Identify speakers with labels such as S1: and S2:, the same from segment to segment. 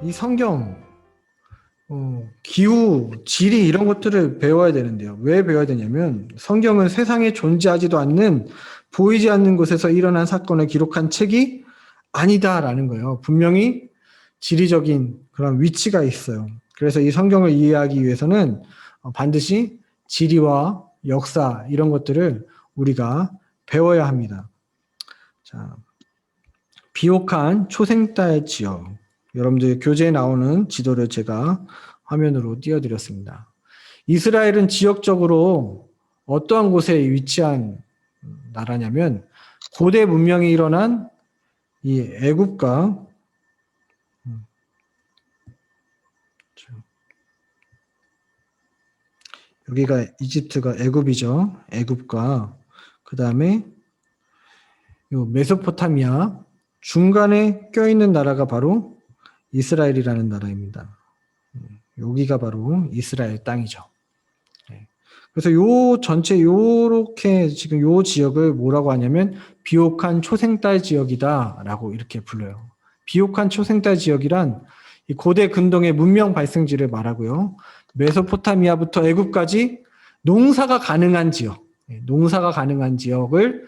S1: 이 성경, 기후, 지리 이런 것들을 배워야 되는데요. 왜 배워야 되냐면 성경은 세상에 존재하지도 않는 보이지 않는 곳에서 일어난 사건을 기록한 책이 아니다라는 거예요. 분명히 지리적인 그런 위치가 있어요. 그래서 이 성경을 이해하기 위해서는 반드시 지리와 역사 이런 것들을 우리가 배워야 합니다. 자, 비옥한 초생달 지역. 여러분들 교재에 나오는 지도를 제가 화면으로 띄워드렸습니다. 이스라엘은 지역적으로 어떠한 곳에 위치한 나라냐면 고대 문명이 일어난 이 애굽과 여기가 이집트가 애굽이죠. 애굽과 그 다음에 요 메소포타미아 중간에 껴있는 나라가 바로 이스라엘이라는 나라입니다. 여기가 바로 이스라엘 땅이죠. 그래서 요 전체 요렇게 지금 요 지역을 뭐라고 하냐면 비옥한 초생달 지역이다라고 이렇게 불러요. 비옥한 초생달 지역이란 이 고대 근동의 문명 발생지를 말하고요. 메소포타미아부터 애굽까지 농사가 가능한 지역, 농사가 가능한 지역을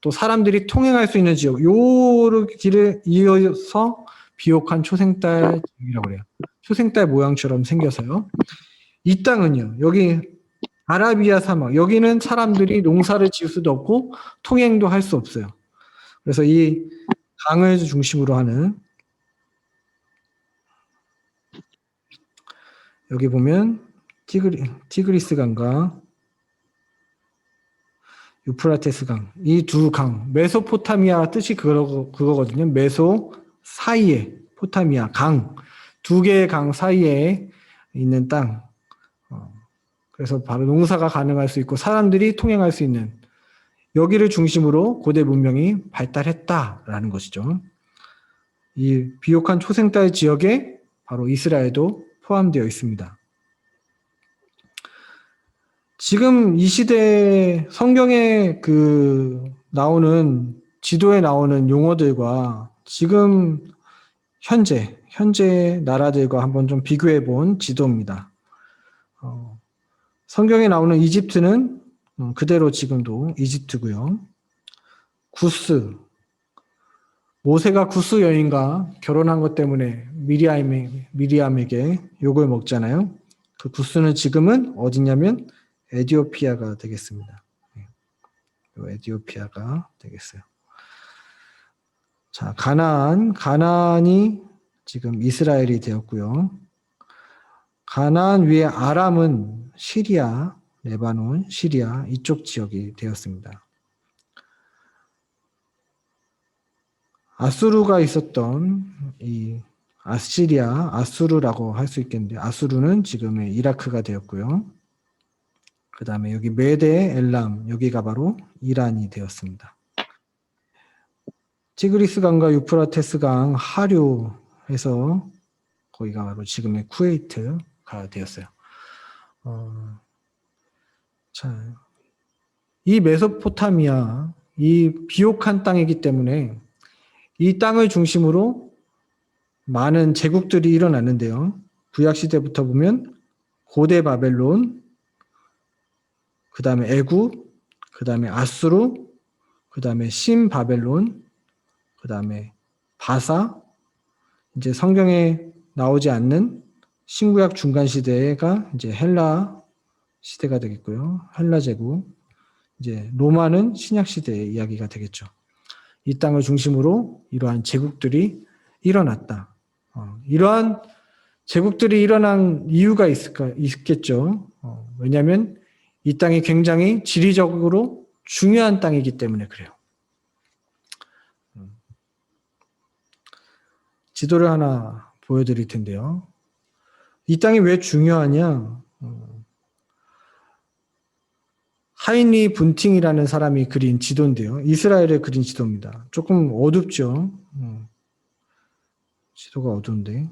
S1: 또 사람들이 통행할 수 있는 지역, 요 길을 이어서 비옥한 초생달 지역이라고 그래요. 초생달 모양처럼 생겨서요. 이 땅은요, 여기 아라비아 사막, 여기는 사람들이 농사를 지을 수도 없고 통행도 할 수 없어요. 그래서 이 강을 중심으로 하는 여기 보면 티그리스 강과 유프라테스 강, 이 두 강, 메소포타미아 뜻이 그거거든요. 메소 사이에, 포타미아 강, 두 개의 강 사이에 있는 땅. 그래서 바로 농사가 가능할 수 있고 사람들이 통행할 수 있는 여기를 중심으로 고대 문명이 발달했다라는 것이죠. 이 비옥한 초생달 지역에 바로 이스라엘도 포함되어 있습니다. 지금 이 시대에 성경에 나오는 지도에 나오는 용어들과 지금 현재 나라들과 한번 좀 비교해 본 지도입니다. 성경에 나오는 이집트는 그대로 지금도 이집트고요. 구스, 모세가 구스 여인과 결혼한 것 때문에 미리암에게 욕을 먹잖아요. 그 구스는 지금은 어디냐면 에티오피아가 되겠습니다. 에티오피아가 되겠어요. 자, 가나안이 지금 이스라엘이 되었고요. 가나안 위에 아람은 시리아, 레바논, 시리아 이쪽 지역이 되었습니다. 아수르가 있었던 이 아수르라고 할 수 있겠는데 아수르는 지금의 이라크가 되었고요. 그 다음에 여기 메데, 엘람 여기가 바로 이란이 되었습니다. 티그리스 강과 유프라테스 강 하류에서 거기가 바로 지금의 쿠웨이트가 되었어요. 자, 이 메소포타미아, 이 비옥한 땅이기 때문에 이 땅을 중심으로 많은 제국들이 일어났는데요. 구약시대부터 보면 고대 바벨론, 그 다음에 애굽, 그 다음에 아수르, 그 다음에 신바벨론, 그 다음에 바사, 이제 성경에 나오지 않는 신구약 중간시대가 이제 헬라 시대가 되겠고요. 헬라 제국, 이제 로마는 신약시대의 이야기가 되겠죠. 이 땅을 중심으로 이러한 제국들이 일어났다. 이러한 제국들이 일어난 이유가 있겠죠. 왜냐하면 이 땅이 굉장히 지리적으로 중요한 땅이기 때문에 그래요. 지도를 하나 보여드릴 텐데요. 이 땅이 왜 중요하냐? 하인리 분팅이라는 사람이 그린 지도인데요. 이스라엘을 그린 지도입니다. 조금 어둡죠. 지도가 어두운데.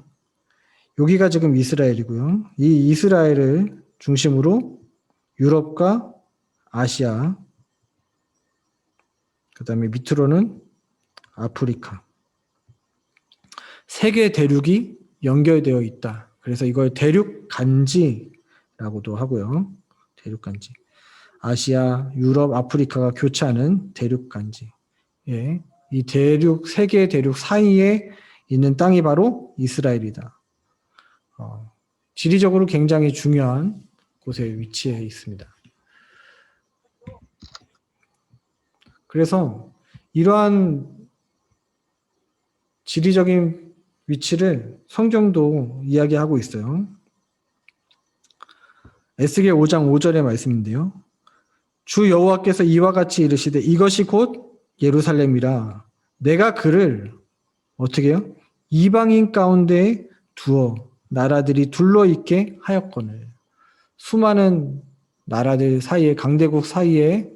S1: 여기가 지금 이스라엘이고요. 이 이스라엘을 중심으로 유럽과 아시아, 그 다음에 밑으로는 아프리카. 세계 대륙이 연결되어 있다. 그래서 이걸 대륙간지라고도 하고요. 대륙간지. 아시아, 유럽, 아프리카가 교차하는 대륙간지. 예. 이 대륙, 세 개의 대륙 사이에 있는 땅이 바로 이스라엘이다. 지리적으로 굉장히 중요한 곳에 위치해 있습니다. 그래서 이러한 지리적인 위치를 성경도 이야기하고 있어요. 에스겔 5장 5절의 말씀인데요. 주 여호와께서 이와 같이 이르시되 이것이 곧 예루살렘이라 내가 그를 어떻게 해요? 이방인 가운데 두어 나라들이 둘러있게 하였거늘. 수많은 나라들 사이에 강대국 사이에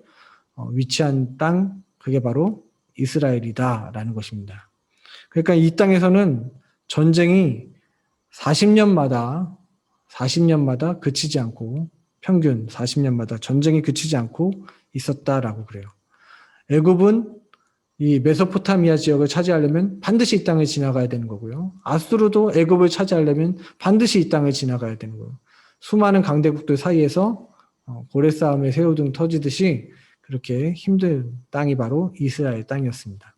S1: 위치한 땅 그게 바로 이스라엘이다라는 것입니다. 그러니까 이 땅에서는 전쟁이 40년마다 그치지 않고 평균 40년마다 전쟁이 그치지 않고 있었다라고 그래요. 애굽은 이 메소포타미아 지역을 차지하려면 반드시 이 땅을 지나가야 되는 거고요. 아수르도 애굽을 차지하려면 반드시 이 땅을 지나가야 되는 거예요. 수많은 강대국들 사이에서 고래 싸움에 새우등 터지듯이 그렇게 힘든 땅이 바로 이스라엘 땅이었습니다.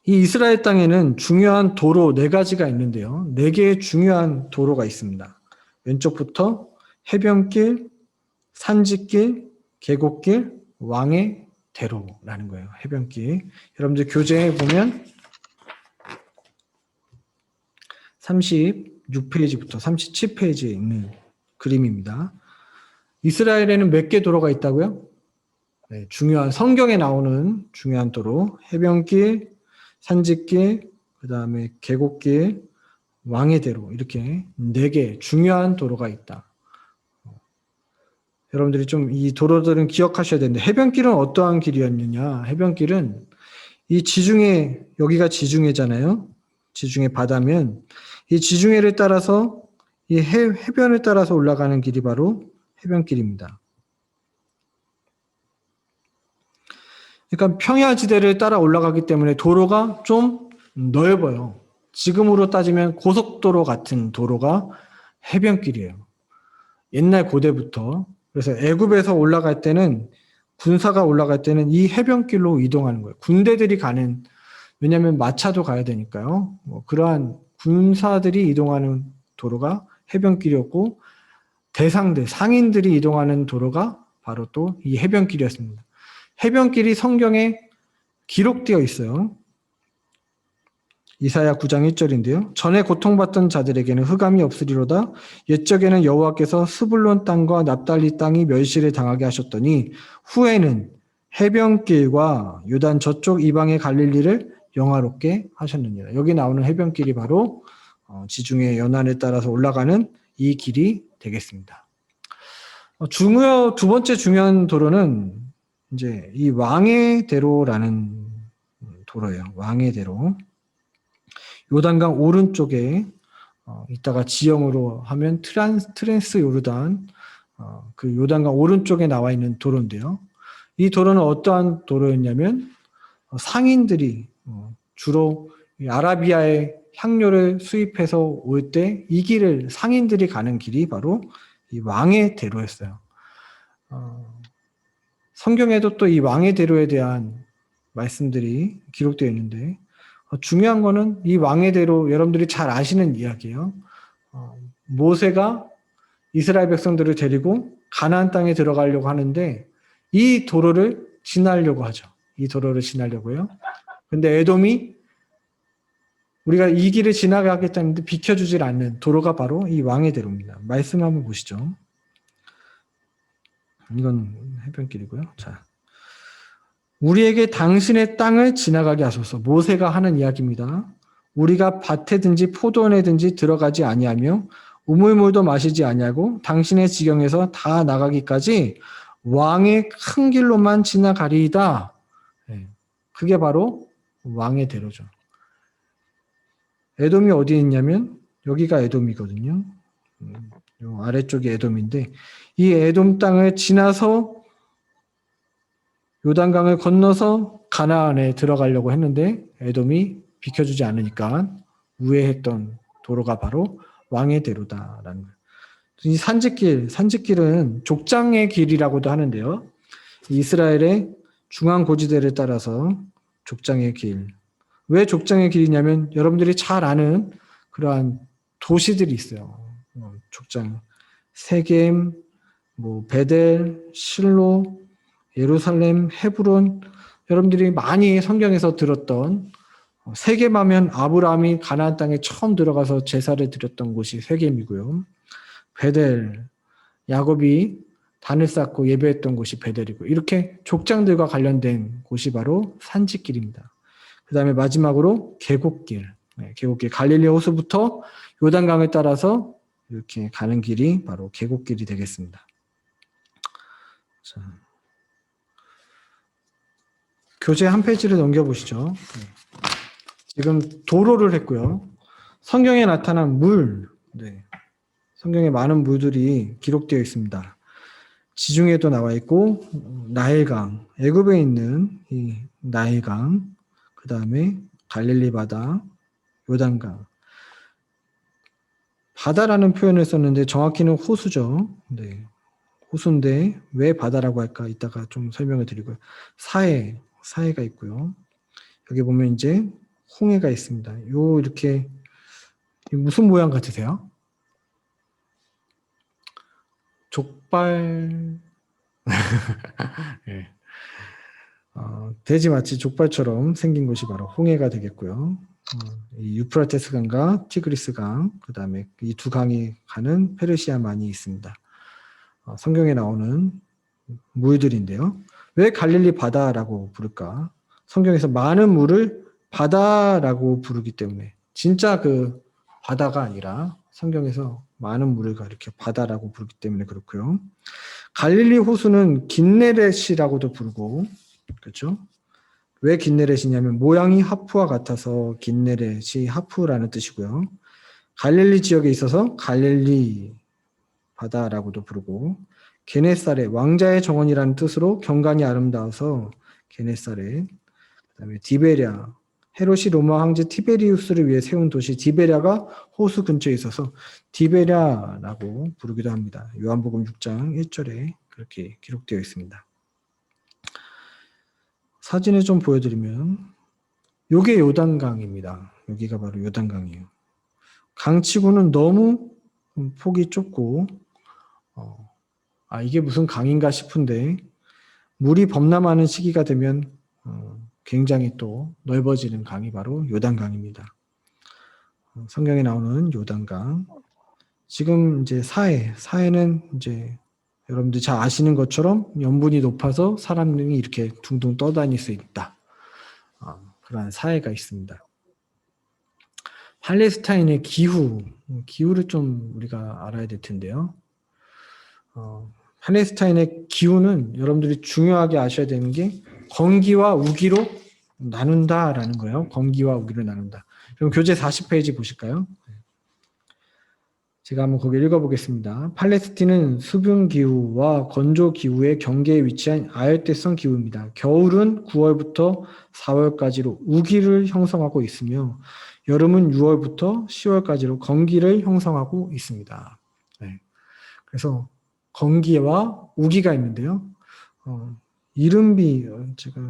S1: 이 이스라엘 땅에는 중요한 도로 4가지가 있는데요. 4개의 중요한 도로가 있습니다. 왼쪽부터 해변길, 산지길, 계곡길, 왕의 대로라는 거예요. 해변길. 여러분들 교재에 보면 36페이지부터 37페이지에 있는 그림입니다. 이스라엘에는 몇 개 도로가 있다고요? 네, 중요한 성경에 나오는 중요한 도로, 해변길, 산지길, 그 다음에 계곡길, 왕의 대로 이렇게 4개 중요한 도로가 있다. 여러분들이 좀 이 도로들은 기억하셔야 되는데 해변길은 어떠한 길이었느냐? 해변길은 이 지중해, 여기가 지중해잖아요. 지중해 바다면 이 지중해를 따라서 이 해변을 따라서 올라가는 길이 바로 해변길입니다. 그러니까 평야지대를 따라 올라가기 때문에 도로가 좀 넓어요. 지금으로 따지면 고속도로 같은 도로가 해변길이에요. 옛날 고대부터. 그래서 애굽에서 올라갈 때는 군사가 올라갈 때는 이 해변길로 이동하는 거예요. 군대들이 가는, 왜냐하면 마차도 가야 되니까요. 그러한 군사들이 이동하는 도로가 해변길이었고 대상들, 상인들이 이동하는 도로가 바로 또 이 해변길이었습니다. 해변길이 성경에 기록되어 있어요. 이사야 9장 1절인데요. 전에 고통받던 자들에게는 흑암이 없으리로다. 옛적에는 여호와께서 스불론 땅과 납달리 땅이 멸시를 당하게 하셨더니 후에는 해변길과 요단 저쪽 이방의 갈릴리를 영화롭게 하셨느니라. 여기 나오는 해변길이 바로 지중해 연안에 따라서 올라가는 이 길이 되겠습니다. 두 번째 중요한 도로는 이제 이 왕의 대로라는 도로예요. 왕의 대로. 요단강 오른쪽에 이따가 지형으로 하면 트랜스 요르단 그 요단강 오른쪽에 나와 있는 도로인데요. 이 도로는 어떠한 도로였냐면 상인들이 주로 아라비아의 향료를 수입해서 올 때 이 길을 상인들이 가는 길이 바로 이 왕의 대로였어요. 성경에도 또 이 왕의 대로에 대한 말씀들이 기록되어 있는데 중요한 거는 이 왕의 대로 여러분들이 잘 아시는 이야기예요. 모세가 이스라엘 백성들을 데리고 가나안 땅에 들어가려고 하는데 이 도로를 지나려고 하죠. 이 도로를 지나려고요. 근데 에돔이 우리가 이 길을 지나가겠다는데 비켜주질 않는 도로가 바로 이 왕의 대로입니다. 말씀 한번 보시죠. 이건 해변길이고요. 자, 우리에게 당신의 땅을 지나가게 하소서. 모세가 하는 이야기입니다. 우리가 밭에든지 포도원에든지 들어가지 아니하며 우물물도 마시지 아니하고 당신의 지경에서 다 나가기까지 왕의 큰 길로만 지나가리이다. 그게 바로 왕의 대로죠. 에돔이 어디에 있냐면 여기가 에돔이거든요. 요 아래쪽이 에돔인데 이 에돔 땅을 지나서 요단강을 건너서 가나안에 들어가려고 했는데 에돔이 비켜주지 않으니까 우회했던 도로가 바로 왕의 대로다라는 거예요. 이 산지길은 족장의 길이라고도 하는데요. 이스라엘의 중앙 고지대를 따라서 족장의 길. 왜 족장의 길이냐면 여러분들이 잘 아는 그러한 도시들이 있어요. 족장, 세겜, 베델, 실로, 예루살렘, 헤브론. 여러분들이 많이 성경에서 들었던 세겜하면 아브라함이 가나안 땅에 처음 들어가서 제사를 드렸던 곳이 세겜이고요. 베델, 야곱이 단을 쌓고 예배했던 곳이 베델이고, 이렇게 족장들과 관련된 곳이 바로 산지길입니다. 그 다음에 마지막으로 계곡길. 계곡길. 갈릴리 호수부터 요단강을 따라서 이렇게 가는 길이 바로 계곡길이 되겠습니다. 자, 교재 한 페이지를 넘겨보시죠. 지금 도로를 했고요. 성경에 나타난 물, 성경에 많은 물들이 기록되어 있습니다. 지중해도 나와 있고, 나일강, 애굽에 있는 이 나일강, 그 다음에 갈릴리 바다, 요단강. 바다라는 표현을 썼는데 정확히는 호수죠. 호수인데 왜 바다라고 할까? 이따가 좀 설명을 드리고요. 사해가 있고요. 여기 보면 이제 홍해가 있습니다. 이렇게 무슨 모양 같으세요? 족발. 네. 돼지 마치 족발처럼 생긴 곳이 바로 홍해가 되겠고요. 이 유프라테스 강과 티그리스 강, 그 다음에 이 두 강이 가는 페르시아만이 있습니다. 성경에 나오는 물들인데요. 왜 갈릴리 바다라고 부를까? 성경에서 많은 물을 바다라고 부르기 때문에, 진짜 그 바다가 아니라 성경에서 많은 물을 이렇게 바다라고 부르기 때문에 그렇고요. 갈릴리 호수는 긴네렛이라고도 부르고, 그렇죠? 왜 긴네렛이냐면 모양이 하프와 같아서 긴네렛이 하프라는 뜻이고요. 갈릴리 지역에 있어서 갈릴리 바다라고도 부르고, 게네사렛, 왕자의 정원이라는 뜻으로 경관이 아름다워서 게네사렛, 그다음에 디베랴, 헤롯이 로마 황제 티베리우스를 위해 세운 도시 디베랴가 호수 근처에 있어서 디베랴라고 부르기도 합니다. 요한복음 6장 1절에 그렇게 기록되어 있습니다. 사진을 좀 보여드리면 요게 요단강입니다. 여기가 바로 요단강이에요. 강치고는 너무 폭이 좁고 이게 무슨 강인가 싶은데 물이 범람하는 시기가 되면 굉장히 또 넓어지는 강이 바로 요단강입니다. 성경에 나오는 요단강. 지금 이제 사해는 이제 여러분들 잘 아시는 것처럼 염분이 높아서 사람들이 이렇게 둥둥 떠다닐 수 있다. 그런 사해가 있습니다. 팔레스타인의 기후를 좀 우리가 알아야 될 텐데요. 팔레스타인의 기후는 여러분들이 중요하게 아셔야 되는 게 건기와 우기로 나눈다라는 거예요. 건기와 우기로 나눈다. 그럼 교재 40페이지 보실까요? 제가 한번 거기 읽어보겠습니다. 팔레스틴은 수분 기후와 건조 기후의 경계에 위치한 아열대성 기후입니다. 겨울은 9월부터 4월까지로 우기를 형성하고 있으며 여름은 6월부터 10월까지로 건기를 형성하고 있습니다. 그래서 건기와 우기가 있는데요. 이른비, 제가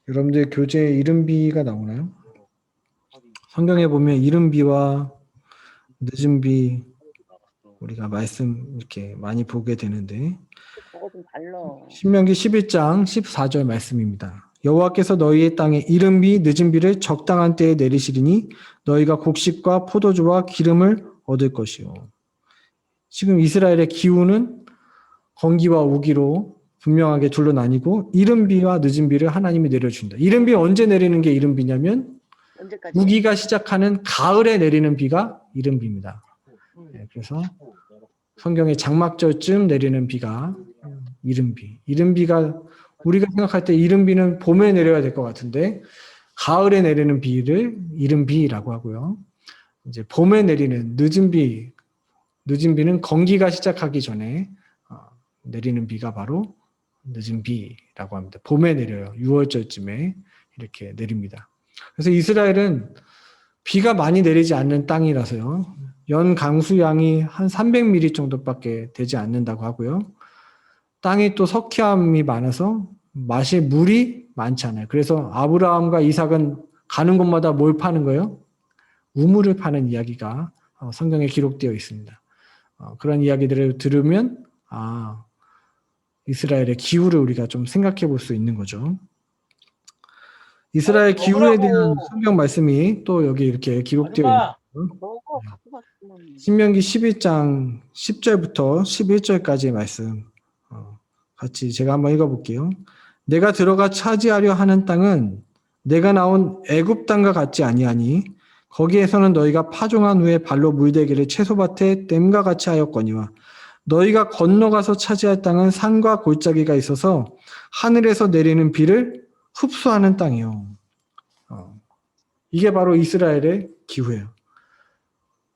S1: 여러분들 교재에 이른비가 나오나요? 성경에 보면 이른비와 늦은비 우리가 말씀 이렇게 많이 보게 되는데 신명기 11장 14절 말씀입니다. 여호와께서 너희의 땅에 이른비 늦은비를 적당한 때에 내리시리니 너희가 곡식과 포도주와 기름을 얻을 것이요. 지금 이스라엘의 기후는 건기와 우기로 분명하게 둘로 나뉘고 이른비와 늦은비를 하나님이 내려준다. 이른비 언제 내리는 게 이른비냐면 언제까지? 우기가 시작하는 가을에 내리는 비가 이른비입니다. 그래서 성경의 장막절쯤 내리는 비가 이른비. 이른비가 우리가 생각할 때 이른비는 봄에 내려야 될 것 같은데 가을에 내리는 비를 이른비라고 하고요. 이제 봄에 내리는 늦은비는 건기가 시작하기 전에 내리는 비가 바로 늦은비라고 합니다. 봄에 내려요. 6월절쯤에 이렇게 내립니다. 그래서 이스라엘은 비가 많이 내리지 않는 땅이라서요. 연 강수량이 한 300mm 정도밖에 되지 않는다고 하고요. 땅이 또 석회암이 많아서 마실 물이 많지 않아요. 그래서 아브라함과 이삭은 가는 곳마다 뭘 파는 거예요? 우물을 파는 이야기가 성경에 기록되어 있습니다. 그런 이야기들을 들으면 이스라엘의 기후를 우리가 좀 생각해 볼 수 있는 거죠. 이스라엘 기후에 대한 성경 말씀이 또 여기 이렇게 기록되어 있는 신명기 11장 10절부터 11절까지의 말씀 같이 제가 한번 읽어볼게요. 내가 들어가 차지하려 하는 땅은 내가 나온 애굽 땅과 같지 아니하니 거기에서는 너희가 파종한 후에 발로 물대기를 채소밭에 댐과 같이 하였거니와 너희가 건너가서 차지할 땅은 산과 골짜기가 있어서 하늘에서 내리는 비를 흡수하는 땅이요. 이게 바로 이스라엘의 기후예요.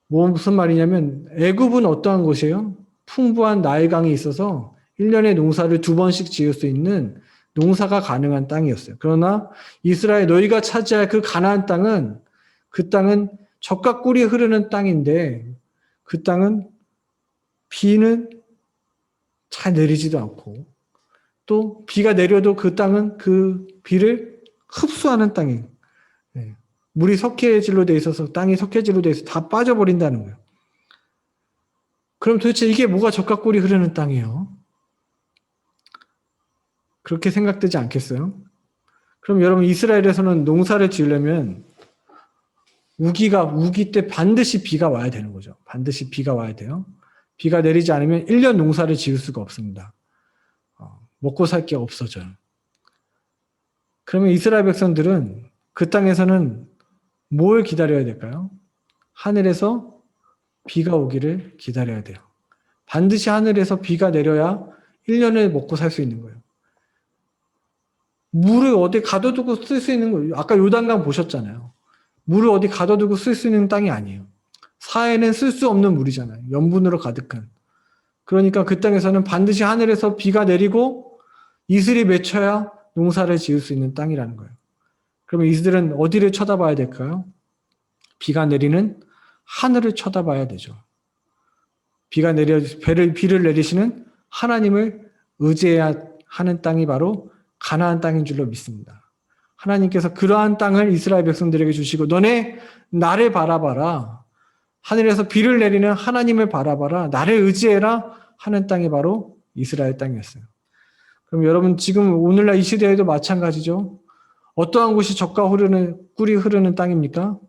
S1: 무슨 말이냐면 애굽은 어떠한 곳이에요? 풍부한 나일강이 있어서 1년에 농사를 2번씩 지을 수 있는 농사가 가능한 땅이었어요. 그러나 이스라엘 너희가 차지할 그 가나안 땅은 그 땅은 젖과 꿀이 흐르는 땅인데 그 땅은 비는 잘 내리지도 않고 또 비가 내려도 그 땅은 그 비를 흡수하는 땅이에요. 물이 석회질로 돼 있어서 땅이 석회질로 돼 있어서 다 빠져버린다는 거예요. 그럼 도대체 이게 뭐가 젖과 꿀이 흐르는 땅이에요? 그렇게 생각되지 않겠어요? 그럼 여러분 이스라엘에서는 농사를 지으려면 우기 때 반드시 비가 와야 되는 거죠. 반드시 비가 와야 돼요. 비가 내리지 않으면 1년 농사를 지을 수가 없습니다. 먹고 살 게 없어져요. 그러면 이스라엘 백성들은 그 땅에서는 뭘 기다려야 될까요? 하늘에서 비가 오기를 기다려야 돼요. 반드시 하늘에서 비가 내려야 1년을 먹고 살 수 있는 거예요. 물을 어디 가둬두고 쓸 수 있는 거예요. 아까 요단강 보셨잖아요. 물을 어디 가둬두고 쓸 수 있는 땅이 아니에요. 사해는 쓸 수 없는 물이잖아요. 염분으로 가득한. 그러니까 그 땅에서는 반드시 하늘에서 비가 내리고 이슬이 맺혀야 농사를 지을 수 있는 땅이라는 거예요. 그러면 이들은 어디를 쳐다봐야 될까요? 비가 내리는 하늘을 쳐다봐야 되죠. 비를 내리시는 하나님을 의지해야 하는 땅이 바로 가나안 땅인 줄로 믿습니다. 하나님께서 그러한 땅을 이스라엘 백성들에게 주시고 너네 나를 바라봐라. 하늘에서 비를 내리는 하나님을 바라봐라. 나를 의지해라 하는 땅이 바로 이스라엘 땅이었어요. 그럼 여러분 지금 오늘날 이 시대에도 마찬가지죠. 어떠한 곳이 젖과 꿀이 흐르는 땅입니까?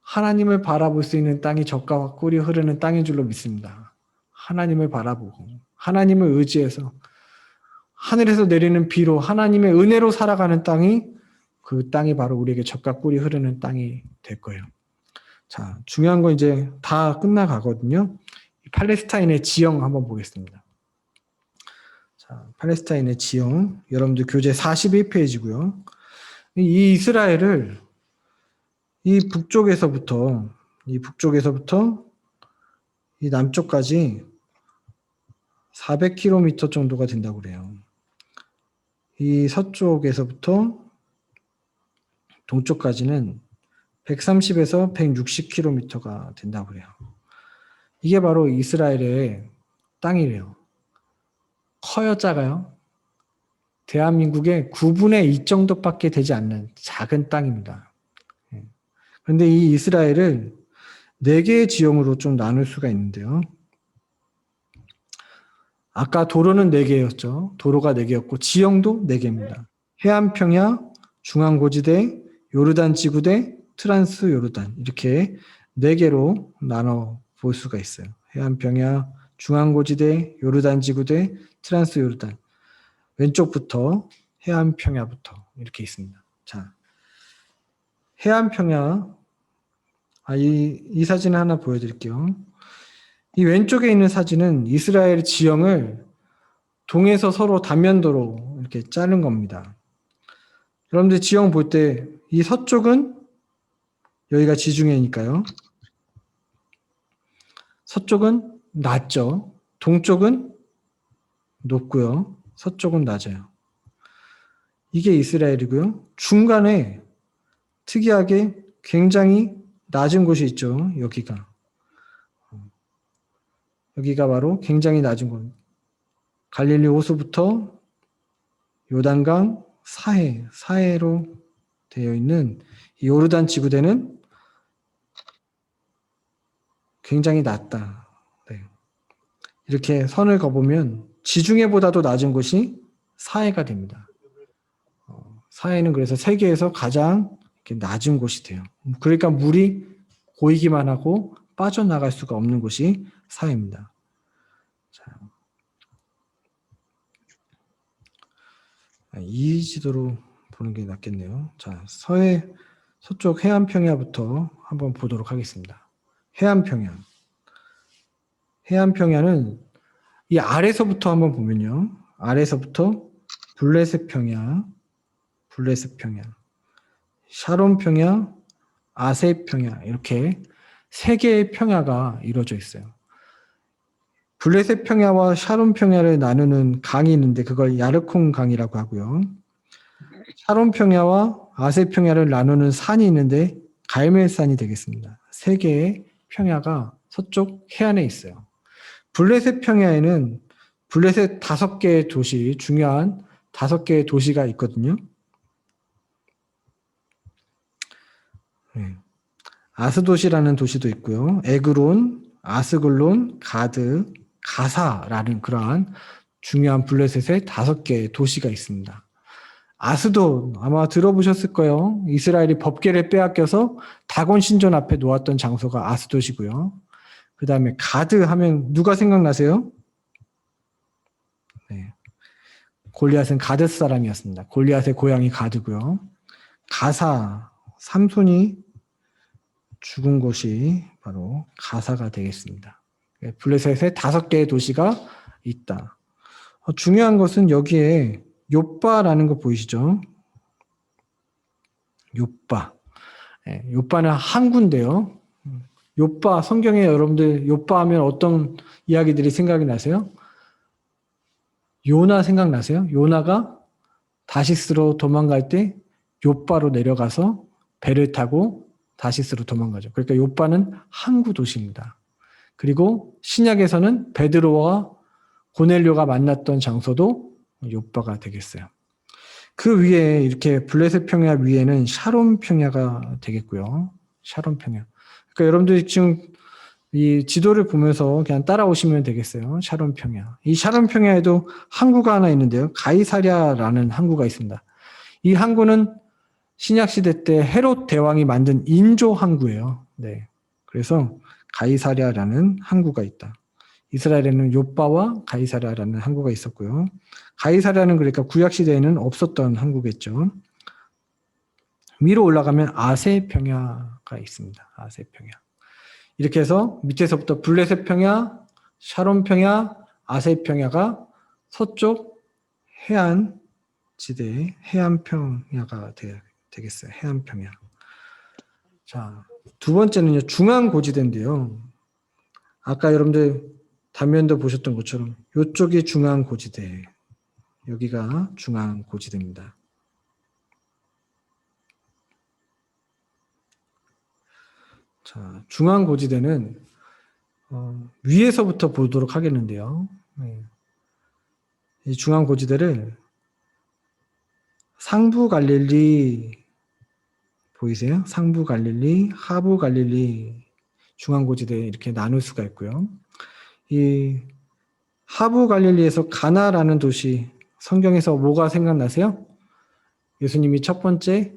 S1: 하나님을 바라볼 수 있는 땅이 젖과 꿀이 흐르는 땅인 줄로 믿습니다. 하나님을 바라보고 하나님을 의지해서 하늘에서 내리는 비로 하나님의 은혜로 살아가는 땅이 그 땅이 바로 우리에게 젖과 꿀이 흐르는 땅이 될 거예요. 자, 중요한 건 이제 다 끝나가거든요. 팔레스타인의 지형 한번 보겠습니다. 자, 팔레스타인의 지형, 여러분들 교재 41페이지고요. 이 이스라엘을 이 북쪽에서부터 이 남쪽까지 400km 정도가 된다고 그래요. 이 서쪽에서부터 동쪽까지는 130에서 160km가 된다고 그래요. 이게 바로 이스라엘의 땅이래요. 커요, 작아요? 대한민국의 9분의 2 정도밖에 되지 않는 작은 땅입니다. 그런데 이 이스라엘을 4개의 지형으로 좀 나눌 수가 있는데요. 아까 도로는 4개였죠. 도로가 4개였고 지형도 4개입니다. 해안평야, 중앙고지대, 요르단 지구대, 트란스 요르단 이렇게 4개로 나눠 볼 수가 있어요. 해안평야, 중앙고지대, 요르단 지구대, 트란스 요르단. 왼쪽부터 해안평야부터 이렇게 있습니다. 자, 해안평야 이 사진을 하나 보여드릴게요. 이 왼쪽에 있는 사진은 이스라엘 지형을 동에서 서로 단면도로 이렇게 자른 겁니다. 여러분들 지형 볼 때 이 서쪽은 여기가 지중해니까요. 서쪽은 낮죠. 동쪽은 높고요. 서쪽은 낮아요. 이게 이스라엘이고요. 중간에 특이하게 굉장히 낮은 곳이 있죠. 여기가 바로 굉장히 낮은 곳. 갈릴리 호수부터 요단강 사해로 되어 있는 이 요르단 지구대는 굉장히 낮다. 네. 이렇게 선을 그어보면 지중해보다도 낮은 곳이 사해가 됩니다. 사해는 그래서 세계에서 가장 이렇게 낮은 곳이 돼요. 그러니까 물이 고이기만 하고 빠져나갈 수가 없는 곳이 사해입니다. 자, 이 지도로 보는 게 낫겠네요. 자, 서쪽 해안평야부터 한번 보도록 하겠습니다. 해안평야는 이 아래서부터 한번 보면요. 아래서부터 블레셋 평야, 샤론 평야, 아세 평야 이렇게 세 개의 평야가 이루어져 있어요. 블레셋 평야와 샤론 평야를 나누는 강이 있는데 그걸 야르콘 강이라고 하고요. 샤론 평야와 아세 평야를 나누는 산이 있는데 갈멜산이 되겠습니다. 세 개의 평야가 서쪽 해안에 있어요. 블레셋 평야에는 블레셋 5개의 도시, 중요한 5개의 도시가 있거든요. 아스돗이라는 도시도 있고요. 에그론, 아스글론, 가드, 가사라는 그러한 중요한 블레셋의 5개의 도시가 있습니다. 아스돗 아마 들어보셨을 거예요. 이스라엘이 법궤를 빼앗겨서 다곤 신전 앞에 놓았던 장소가 아스돗이고요. 그 다음에 가드 하면 누가 생각나세요? 네. 골리앗은 가드 사람이었습니다. 골리앗의 고향이 가드고요. 가사, 삼손이 죽은 곳이 바로 가사가 되겠습니다. 블레셋에 5개의 도시가 있다. 중요한 것은 여기에 욥바라는 거 보이시죠? 욥바는 항구인데요. 욥바, 성경에 여러분들 욥바 하면 어떤 이야기들이 생각이 나세요? 요나 생각나세요? 요나가 다시스로 도망갈 때 욥바로 내려가서 배를 타고 다시스로 도망가죠. 그러니까 욥바는 항구 도시입니다. 그리고 신약에서는 베드로와 고넬료가 만났던 장소도 욥바가 되겠어요. 그 위에 이렇게 블레셋 평야 위에는 샤론 평야가 되겠고요. 샤론 평야. 그러니까 여러분들이 지금 이 지도를 보면서 그냥 따라오시면 되겠어요. 샤론 평야. 이 샤론 평야에도 항구가 하나 있는데요. 가이사랴라는 항구가 있습니다. 이 항구는 신약 시대 때 헤롯 대왕이 만든 인조 항구예요. 네. 그래서 가이사랴라는 항구가 있다. 이스라엘에는 욥바와 가이사랴라는 항구가 있었고요. 가이사랴는 그러니까 구약 시대에는 없었던 항구겠죠. 위로 올라가면 아세 평야가 있습니다. 아세 평야. 이렇게 해서 밑에서부터 블레셋 평야, 샤론 평야, 아세 평야가 서쪽 해안 지대, 해안 평야가 되겠어요. 해안 평야. 자, 두 번째는요, 중앙 고지대인데요. 아까 여러분들 단면도 보셨던 것처럼 이쪽이 중앙 고지대, 여기가 중앙 고지대입니다. 자, 중앙 고지대는 위에서부터 보도록 하겠는데요. 이 중앙 고지대를 상부 갈릴리 보이세요? 상부 갈릴리, 하부 갈릴리, 중앙 고지대 이렇게 나눌 수가 있고요. 이 하부 갈릴리에서 가나라는 도시, 성경에서 뭐가 생각나세요? 예수님이 첫 번째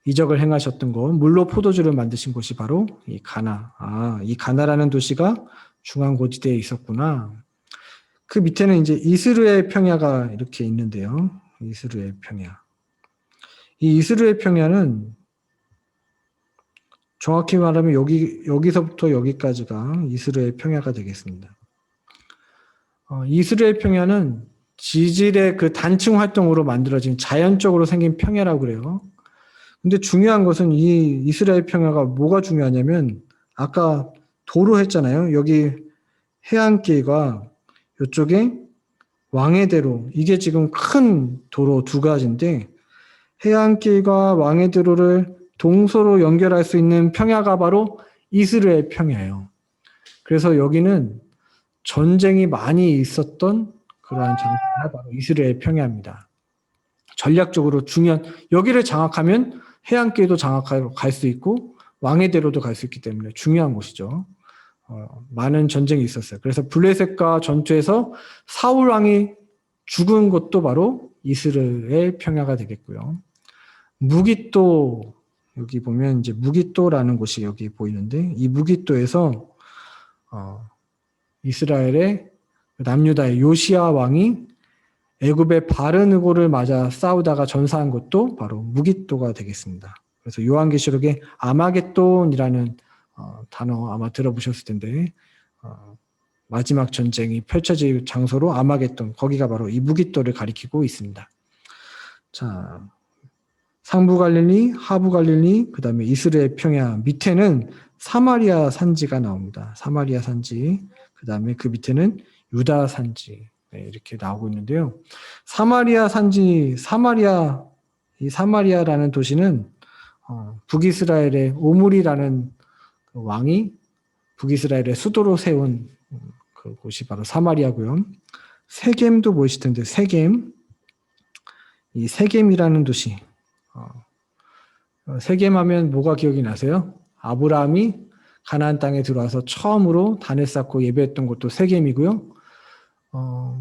S1: 이적을 행하셨던 곳, 물로 포도주를 만드신 곳이 바로 이 가나. 이 가나라는 도시가 중앙 고지대에 있었구나. 그 밑에는 이제 이스르엘 평야가 이렇게 있는데요. 이스르엘 평야. 이 이스르엘 평야는 정확히 말하면 여기서부터 여기까지가 이스라엘 평야가 되겠습니다. 이스라엘 평야는 지질의 그 단층 활동으로 만들어진 자연적으로 생긴 평야라고 그래요. 근데 중요한 것은 이 이스라엘 평야가 뭐가 중요하냐면 아까 도로 했잖아요. 여기 해안길과 이쪽에 왕의 대로, 이게 지금 큰 도로 두 가지인데 해안길과 왕의 대로를 동서로 연결할 수 있는 평야가 바로 이스라엘 평야예요. 그래서 여기는 전쟁이 많이 있었던 그러한 장소가 바로 이스라엘 평야입니다. 전략적으로 중요한, 여기를 장악하면 해안길도 장악하러 갈 수 있고 왕의 대로도 갈 수 있기 때문에 중요한 곳이죠. 많은 전쟁이 있었어요. 그래서 블레셋과 전투에서 사울 왕이 죽은 곳도 바로 이스라엘 평야가 되겠고요. 무깃도, 여기 보면 이제 무깃도라는 곳이 여기 보이는데 이 무깃도에서 이스라엘의 남유다의 요시야 왕이 애굽의 바르느고를 맞아 싸우다가 전사한 곳도 바로 무깃도가 되겠습니다. 그래서 요한계시록에 아마겟돈이라는 단어 아마 들어보셨을 텐데 마지막 전쟁이 펼쳐질 장소로 아마겟돈, 거기가 바로 이 무깃도를 가리키고 있습니다. 자, 상부 갈릴리, 하부 갈릴리, 그 다음에 이스라엘 평야 밑에는 사마리아 산지가 나옵니다. 사마리아 산지, 그 다음에 그 밑에는 유다 산지, 네, 이렇게 나오고 있는데요. 사마리아 산지, 이 사마리아라는 도시는 북이스라엘의 오므리라는 그 왕이 북이스라엘의 수도로 세운 그 곳이 바로 사마리아고요. 세겜도 보이실 텐데 세겜, 이 세겜이라는 도시, 세겜하면 뭐가 기억이 나세요? 아브라함이 가나안 땅에 들어와서 처음으로 단을 쌓고 예배했던 곳도 세겜이고요.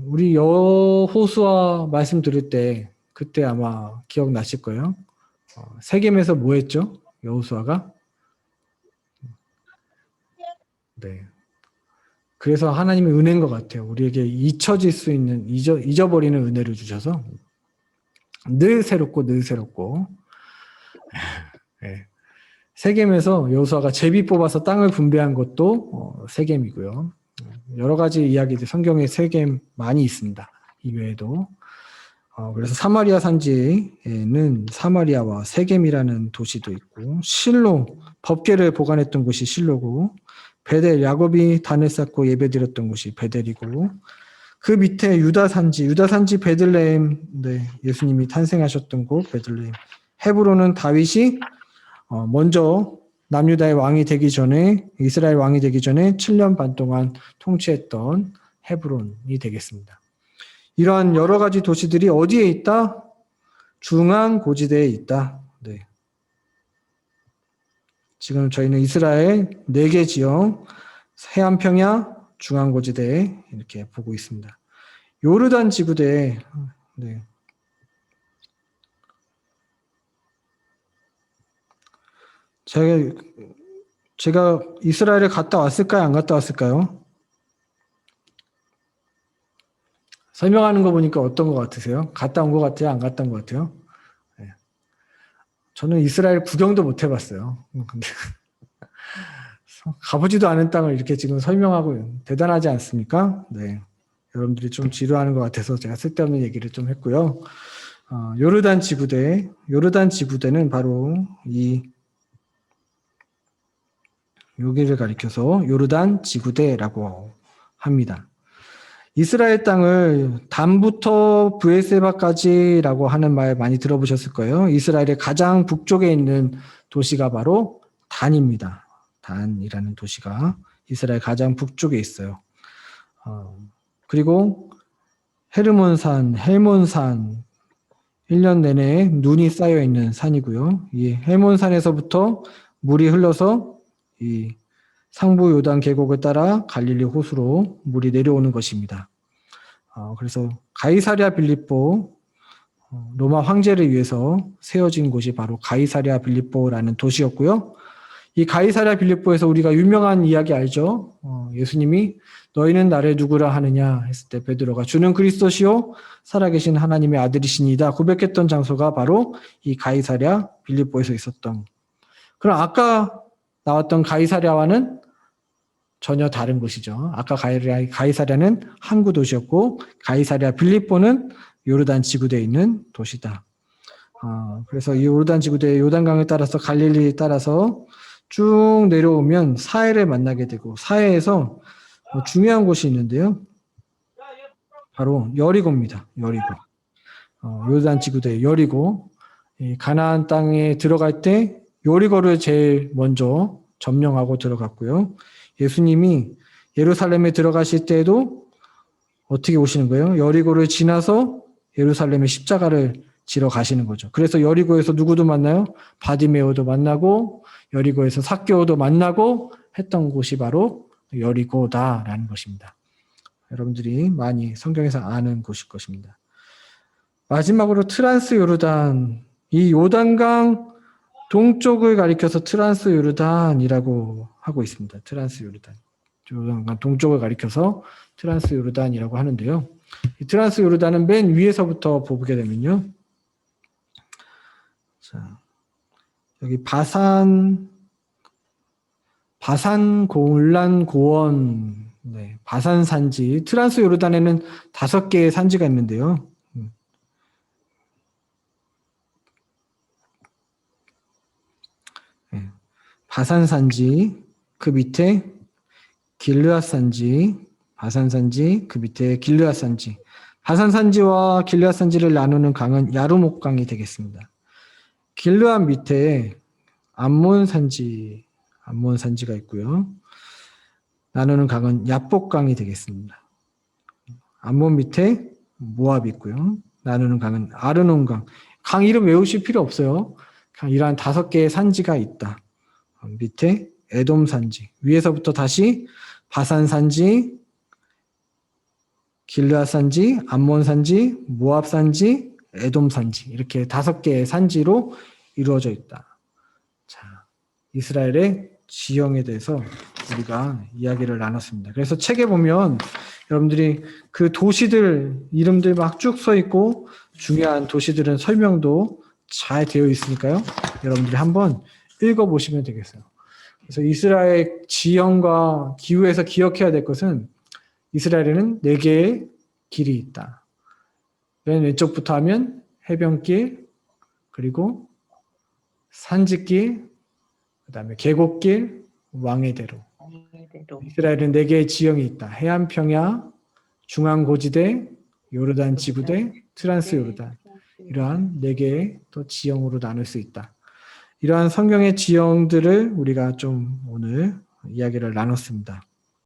S1: 우리 여호수아 말씀 들을 때 그때 아마 기억나실 거예요. 세겜에서 뭐 했죠? 여호수아가? 네. 그래서 하나님의 은혜인 것 같아요. 우리에게 잊혀질 수 있는, 잊어버리는 은혜를 주셔서 늘 새롭고 늘 새롭고. 네. 세겜에서 여호수아가 제비 뽑아서 땅을 분배한 것도 세겜이고요. 여러 가지 이야기들 성경에 세겜 많이 있습니다. 이외에도. 그래서 사마리아 산지에는 사마리아와 세겜이라는 도시도 있고 실로, 법궤를 보관했던 곳이 실로고 베델, 야곱이 단을 쌓고 예배드렸던 곳이 베델이고 그 밑에 유다 산지 베들레헴, 네, 예수님이 탄생하셨던 곳 베들레헴. 헤브론은 다윗이 먼저 남유다의 왕이 되기 전에, 이스라엘 왕이 되기 전에 7년 반 동안 통치했던 헤브론이 되겠습니다. 이러한 여러 가지 도시들이 어디에 있다? 중앙 고지대에 있다. 네. 지금 저희는 이스라엘 4개 지역, 해안 평야, 중앙 고지대에 이렇게 보고 있습니다. 요르단 지구대에, 네. 제가 이스라엘에 갔다 왔을까요? 안 갔다 왔을까요? 설명하는 거 보니까 어떤 것 같으세요? 갔다 온 것 같아요? 안 갔다 온 것 같아요? 네. 저는 이스라엘 구경도 못 해봤어요. 근데 가보지도 않은 땅을 이렇게 지금 설명하고 대단하지 않습니까? 네. 여러분들이 좀 지루하는 것 같아서 제가 쓸데없는 얘기를 좀 했고요. 요르단 지구대는 바로 여기를 가리켜서 요르단 지구대라고 합니다. 이스라엘 땅을 단부터 브에세바까지라고 하는 말 많이 들어보셨을 거예요. 이스라엘의 가장 북쪽에 있는 도시가 바로 단입니다. 단이라는 도시가 이스라엘 가장 북쪽에 있어요. 그리고 헤르몬산, 헬몬산, 1년 내내 눈이 쌓여 있는 산이고요. 이 헬몬산에서부터 물이 흘러서 이 상부 요단 계곡을 따라 갈릴리 호수로 물이 내려오는 것입니다. 그래서 가이사랴 빌립보, 로마 황제를 위해서 세워진 곳이 바로 가이사랴 빌립보라는 도시였고요. 이 가이사랴 빌립보에서 우리가 유명한 이야기 알죠? 예수님이 너희는 나를 누구라 하느냐 했을 때 베드로가 주는 그리스도시요 살아계신 하나님의 아들이시니이다 고백했던 장소가 바로 이 가이사랴 빌립보에서 있었던. 그럼 아까 나왔던 가이사랴와는 전혀 다른 곳이죠. 아까 가이사랴는 항구 도시였고 가이사랴 빌립보는 요르단 지구대에 있는 도시다. 그래서 이 요르단 지구대 요단강을 따라서 갈릴리에 따라서 쭉 내려오면 사해를 만나게 되고 사해에서 중요한 곳이 있는데요. 바로 여리고입니다. 여리고. 요르단 지구대 여리고. 이 가나안 땅에 들어갈 때 여리고를 제일 먼저 점령하고 들어갔고요. 예수님이 예루살렘에 들어가실 때에도 어떻게 오시는 거예요? 여리고를 지나서 예루살렘에 십자가를 지러 가시는 거죠. 그래서 여리고에서 누구도 만나요? 바디메오도 만나고 여리고에서 삭개오도 만나고 했던 곳이 바로 여리고다라는 것입니다. 여러분들이 많이 성경에서 아는 곳일 것입니다. 마지막으로 트란스 요르단, 이 요단강 동쪽을 가리켜서 트란스 요르단이라고 하고 있습니다. 트란스 요르단. 요단강 동쪽을 가리켜서 트란스 요르단이라고 하는데요. 이 트란스 요르단은 맨 위에서부터 보게 되면요. 자, 여기 바산 골란 고원, 네, 바산 산지, 트란스 요르단에는 5개의 산지가 있는데요. 네, 바산 산지, 그 밑에 길르앗 산지, 바산 산지, 그 밑에 길르앗 산지. 바산 산지와 길르앗 산지를 나누는 강은 야르목 강이 되겠습니다. 길르앗 밑에 암몬 산지가 있고요. 나누는 강은 야복 강이 되겠습니다. 암몬 밑에 모압이 있고요. 나누는 강은 아르논 강. 강 이름 외우실 필요 없어요. 그냥 이러한 5개의 산지가 있다. 밑에 에돔 산지. 위에서부터 다시 바산 산지, 길르앗 산지, 암몬 산지, 모압 산지, 에돔 산지. 이렇게 5개의 산지로 이루어져 있다. 자, 이스라엘의 지형에 대해서 우리가 이야기를 나눴습니다. 그래서 책에 보면 여러분들이 그 도시들 이름들 막 쭉 써 있고 중요한 도시들은 설명도 잘 되어 있으니까요. 여러분들이 한번 읽어보시면 되겠어요. 그래서 이스라엘 지형과 기후에서 기억해야 될 것은 이스라엘에는 4개의 길이 있다. 맨 왼쪽부터 하면 해변길, 그리고 산지길, 그 다음에 계곡길, 왕의대로. 이스라엘은 4개의 지형이 있다. 해안평야, 중앙고지대, 요르단 지구대, 트란스 요르단. 이러한 4개의 또 지형으로 나눌 수 있다. 이러한 성경의 지형들을 우리가 좀 오늘 이야기를 나눴습니다.